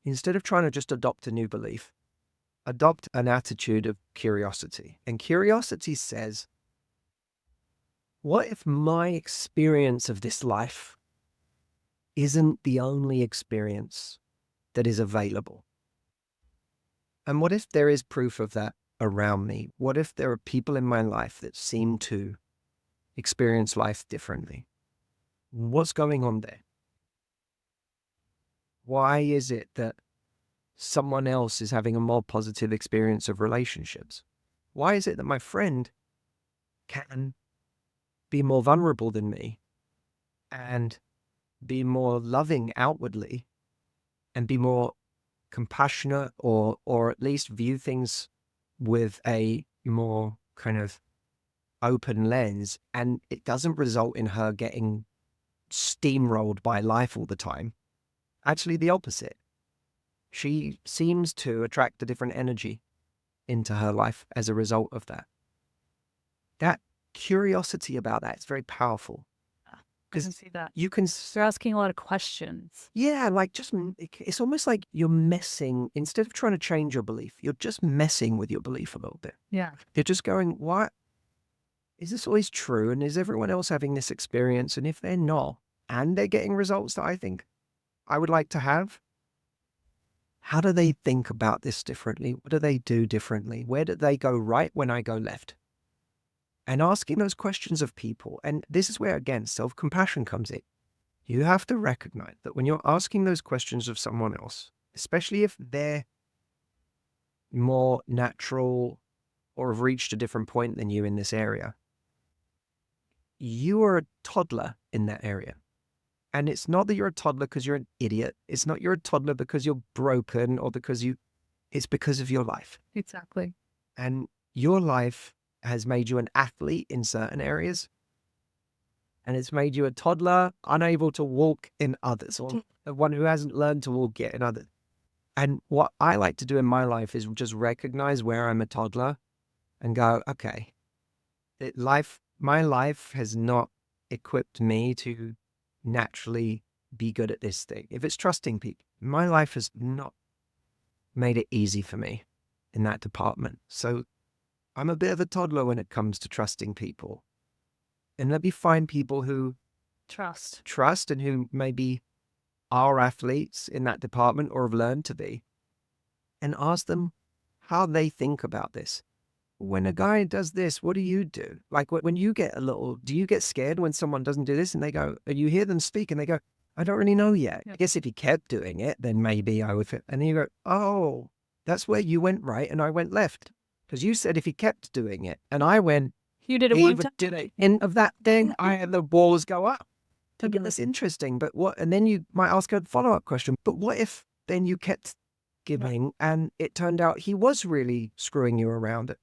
instead of trying to just adopt a new belief, adopt an attitude of curiosity. And curiosity says, what if my experience of this life isn't the only experience that is available? And what if there is proof of that around me? What if there are people in my life that seem to experience life differently? What's going on there? Why is it that someone else is having a more positive experience of relationships? Why is it that my friend can be more vulnerable than me and be more loving outwardly and be more compassionate, or at least view things with a more kind of open lens, and it doesn't result in her getting steamrolled by life all the time? Actually, the opposite. She seems to attract a different energy into her life as a result of that. That curiosity about that is very powerful. I can see that. You can, They're asking a lot of questions. yeah, like it's almost like you're messing, instead of trying to change your belief, you're just messing with your belief a little bit. Yeah. You're just going, what? Is this always true? And is everyone else having this experience? And if they're not, and they're getting results that I think I would like to have, how do they think about this differently? What do they do differently? Where do they go right when I go left? And asking those questions of people. And this is where, again, self-compassion comes in. You have to recognize that when you're asking those questions of someone else, especially if they're more natural or have reached a different point than you in this area, you are a toddler in that area. And it's not that you're a toddler because you're an idiot. It's not you're a toddler because you're broken or it's because of your life. Exactly. And your life has made you an athlete in certain areas, and it's made you a toddler unable to walk in others, or one who hasn't learned to walk yet in others. And what I like to do in my life is just recognize where I'm a toddler and go, okay, my life has not equipped me to naturally be good at this thing. If it's trusting people, my life has not made it easy for me in that department. So I'm a bit of a toddler when it comes to trusting people. And let me find people who trust and who maybe are athletes in that department or have learned to be, and ask them how they think about this. When a guy does this, what do you do? Like when you get do you get scared when someone doesn't do this and they go, you hear them speak and they go, I don't really know yet. Yeah. I guess if he kept doing it, then maybe I would fit. And then you go, oh, that's where you went right and I went left. Because you said if he kept doing it, and I went, You did it he one even time. did it. End of that thing, I had the walls go up. That's interesting. But what? And then you might ask a follow-up question. But what if then you kept giving and it turned out he was really screwing you around?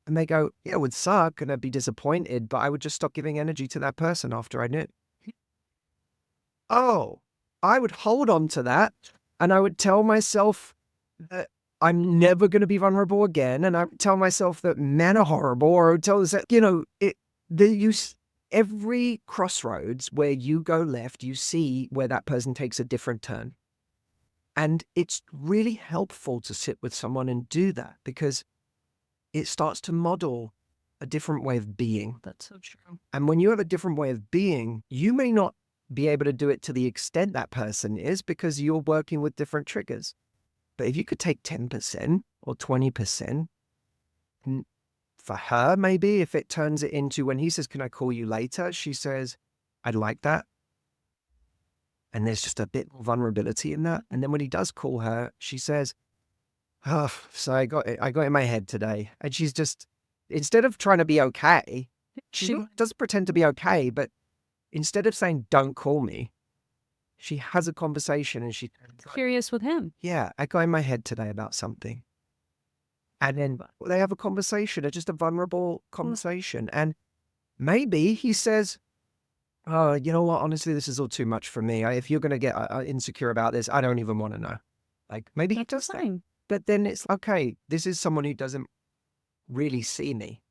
And they go, yeah, it would suck and I'd be disappointed, but I would just stop giving energy to that person after I knew. Oh, I would hold on to that and I would tell myself that I'm never going to be vulnerable again. And I would tell myself that men are horrible, or I would tell myself, every crossroads where you go left, you see where that person takes a different turn. And it's really helpful to sit with someone and do that because it starts to model a different way of being. That's so true. And when you have a different way of being, you may not be able to do it to the extent that person is because you're working with different triggers. But if you could take 10% or 20%, for her, maybe if it turns it into when he says, can I call you later? She says, I'd like that. And there's just a bit more vulnerability in that. And then when he does call her, she says, oh, so I got it in my head today. And she's just, instead of trying to be okay, she does pretend to be okay, but instead of saying, don't call me, she has a conversation and she's curious with him. Yeah, I got in my head today about something. And then they have a conversation, just a vulnerable conversation. And maybe he says, oh, you know what? Honestly, this is all too much for me. If you're going to get insecure about this, I don't even want to know. Like maybe he does that. But then it's okay. This is someone who doesn't really see me.